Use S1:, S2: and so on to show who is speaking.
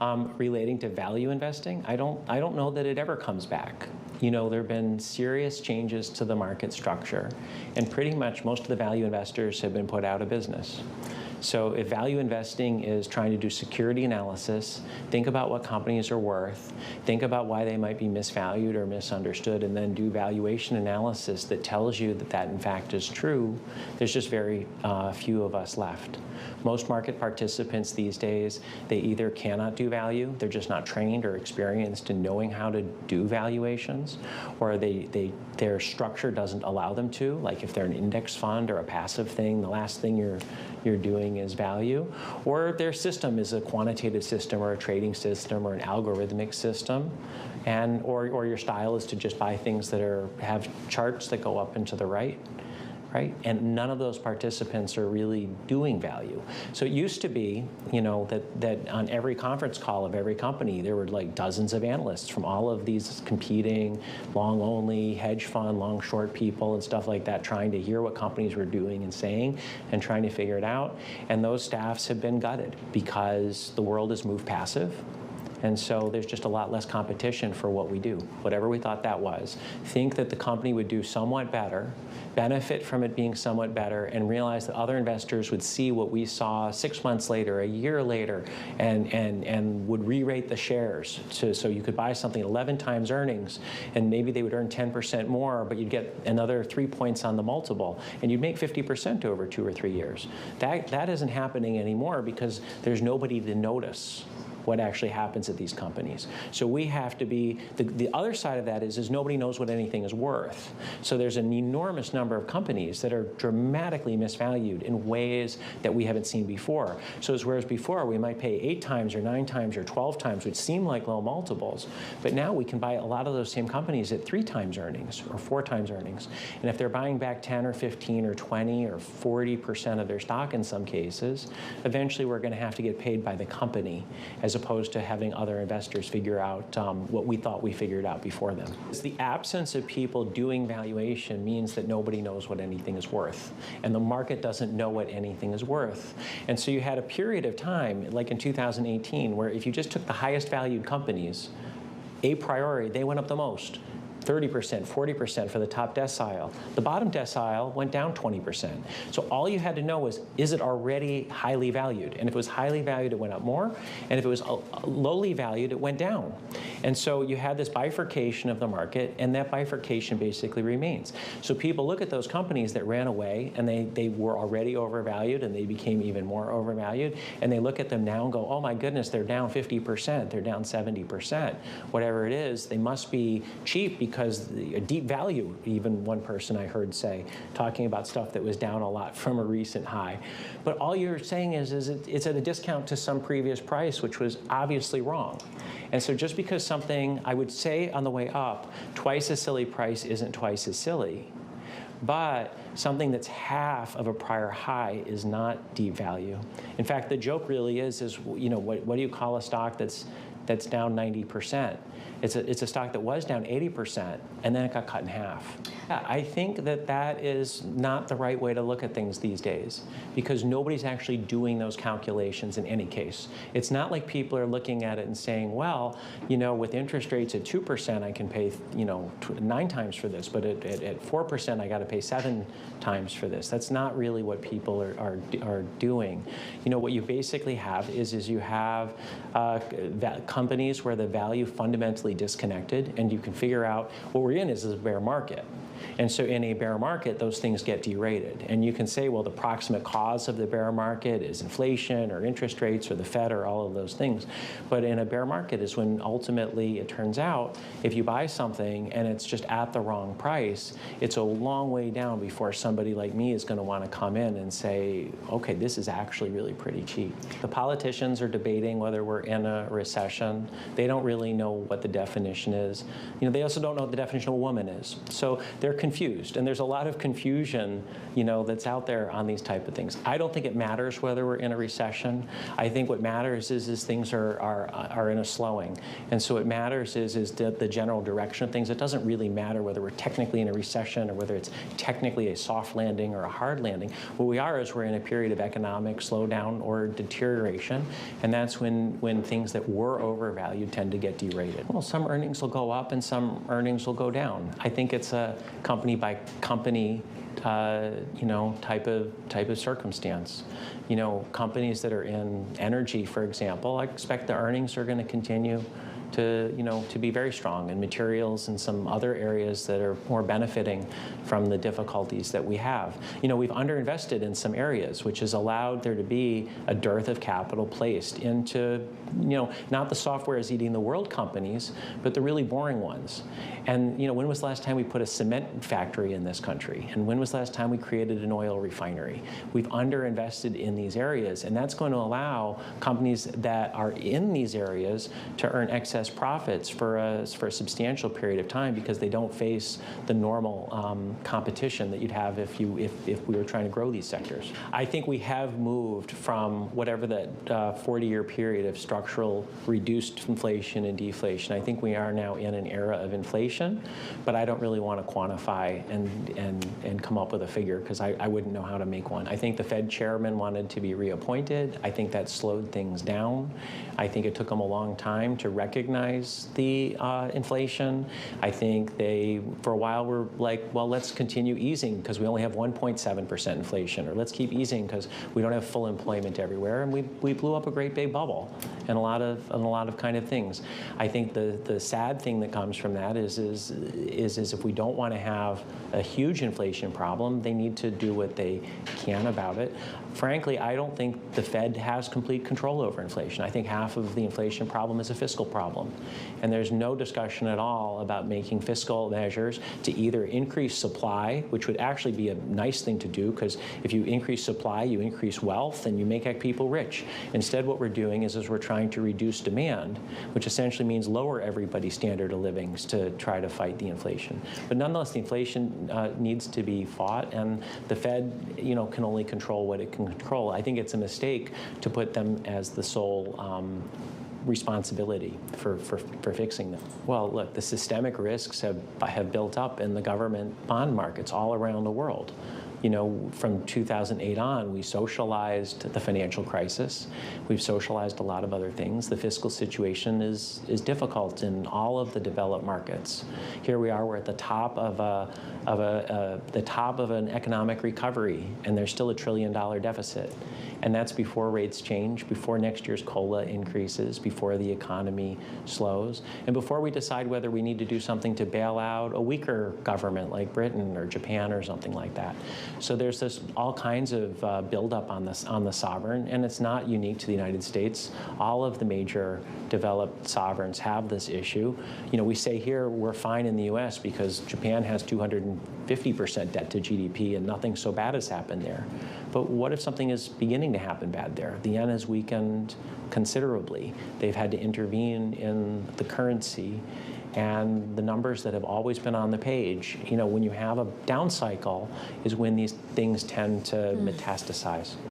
S1: Relating to value investing, I don't know that it ever comes back. You know, there have been serious changes to the market structure, and pretty much most of the value investors have been put out of business. So if value investing is trying to do security analysis, think about what companies are worth, think about why they might be misvalued or misunderstood, and then do valuation analysis that tells you that that in fact is true, there's just very few of us left. Most market participants these days, they either cannot do value, they're just not trained or experienced in knowing how to do valuations, or their structure doesn't allow them to. Like if they're an index fund or a passive thing, the last thing you're doing is value, or their system is a quantitative system or a trading system or an algorithmic system, and or your style is to just buy things that have charts that go up and to the right. Right? And none of those participants are really doing value. So it used to be, you know, that on every conference call of every company, there were like dozens of analysts from all of these competing, long only, hedge fund, long short people and stuff like that, trying to hear what companies were doing and saying and trying to figure it out. And those staffs have been gutted because the world has moved passive. And so there's just a lot less competition for what we do, whatever we thought that was. Think that the company would do somewhat better, benefit from it being somewhat better, and realize that other investors would see what we saw 6 months later, a year later, and would re-rate the shares. So you could buy something at 11 times earnings, and maybe they would earn 10% more, but you'd get another 3 points on the multiple, and you'd make 50% over 2 or 3 years. That isn't happening anymore because there's nobody to notice what actually happens at these companies. So we have to be, the other side of that is nobody knows what anything is worth. So there's an enormous number of companies that are dramatically misvalued in ways that we haven't seen before. So whereas before we might pay 8 times or 9 times or 12 times, which seem like low multiples, but now we can buy a lot of those same companies at 3 times earnings or 4 times earnings. And if they're buying back 10 or 15 or 20 or 40% of their stock in some cases, eventually we're going to have to get paid by the company as opposed to having other investors figure out what we thought we figured out before them. The absence of people doing valuation means that nobody knows what anything is worth, and the market doesn't know what anything is worth. And so you had a period of time, like in 2018, where if you just took the highest valued companies, a priori, they went up the most. 30%, 40% for the top decile. The bottom decile went down 20%. So all you had to know was, is it already highly valued? And if it was highly valued, it went up more. And if it was lowly valued, it went down. And so you had this bifurcation of the market, and that bifurcation basically remains. So people look at those companies that ran away, and they were already overvalued, and they became even more overvalued, and they look at them now and go, oh my goodness, they're down 50%, they're down 70%, whatever it is, they must be cheap because a deep value, even one person I heard say, talking about stuff that was down a lot from a recent high. But all you're saying is it's at a discount to some previous price, which was obviously wrong. And so just because something, I would say on the way up, twice a silly price isn't twice as silly. But something that's half of a prior high is not deep value. In fact, the joke really is you know, what do you call a stock that's down 90%? It's a stock that was down 80%, and then it got cut in half. I think that is not the right way to look at things these days, because nobody's actually doing those calculations in any case. It's not like people are looking at it and saying, well, you know, with interest rates at 2%, I can pay, you know, 9 times for this, but at 4%, I got to pay 7 times for this. That's not really what people are doing. You know, what you basically have is you have companies where the value fundamentally disconnected, and you can figure out what we're in is a bear market. And so in a bear market, those things get derated. And you can say, well, the proximate cause of the bear market is inflation or interest rates or the Fed or all of those things. But in a bear market is when ultimately it turns out if you buy something and it's just at the wrong price, it's a long way down before somebody like me is going to want to come in and say, okay, this is actually really pretty cheap. The politicians are debating whether we're in a recession. They don't really know what the definition is. You know, they also don't know what the definition of a woman is. So they're they're confused, and there's a lot of confusion, that's out there on these type of things. I don't think it matters whether we're in a recession. I think what matters is things are in a slowing, and so what matters is the general direction of things. It doesn't really matter whether we're technically in a recession or whether it's technically a soft landing or a hard landing. What we are is we're in a period of economic slowdown or deterioration, and that's when things that were overvalued tend to get derated. Well, some earnings will go up and some earnings will go down. I think it's a company by company type of circumstance. Companies that are in energy, for example, I expect the earnings are going to continue to be very strong, and materials and some other areas that are more benefiting from the difficulties that we have. We've underinvested in some areas, which has allowed there to be a dearth of capital placed into, not the software is eating the world companies, but the really boring ones. And, when was the last time we put a cement factory in this country? And when was the last time we created an oil refinery? We've underinvested in these areas, and that's going to allow companies that are in these areas to earn excess profits for a substantial period of time, because they don't face the normal competition that you'd have if we were trying to grow these sectors. I think we have moved from whatever that 40-year period of structural reduced inflation and deflation. I think we are now in an era of inflation, but I don't really want to quantify and come up with a figure, because I wouldn't know how to make one. I think the Fed chairman wanted to be reappointed. I think that slowed things down. I think it took them a long time to recognize the inflation. I think they, for a while, were like, well, let's continue easing because we only have 1.7% inflation, or let's keep easing because we don't have full employment everywhere, and we blew up a great big bubble and a lot of kind of things. I think the sad thing that comes from that is if we don't want to have a huge inflation problem, they need to do what they can about it. Frankly, I don't think the Fed has complete control over inflation. I think half of the inflation problem is a fiscal problem. And there's no discussion at all about making fiscal measures to either increase supply, which would actually be a nice thing to do, because if you increase supply, you increase wealth and you make people rich. Instead, what we're doing is we're trying to reduce demand, which essentially means lower everybody's standard of living to try to fight the inflation. But nonetheless, the inflation needs to be fought, and the Fed, can only control what it can control. I think it's a mistake to put them as the sole responsibility for fixing them. Well, look, the systemic risks have built up in the government bond markets all around the world. From 2008 on, we socialized the financial crisis. We've socialized a lot of other things. The fiscal situation is difficult in all of the developed markets. Here we are, we're at the top of an economic recovery, and there's still $1 trillion deficit. And that's before rates change, before next year's COLA increases, before the economy slows, and before we decide whether we need to do something to bail out a weaker government like Britain or Japan or something like that. So there's all kinds of buildup on the sovereign, and it's not unique to the United States. All of the major developed sovereigns have this issue. We say here we're fine in the U.S. because Japan has 250% debt to GDP, and nothing so bad has happened there. But what if something is beginning to happen bad there? The yen has weakened considerably. They've had to intervene in the currency. And the numbers that have always been on the page, when you have a down cycle is when these things tend to metastasize.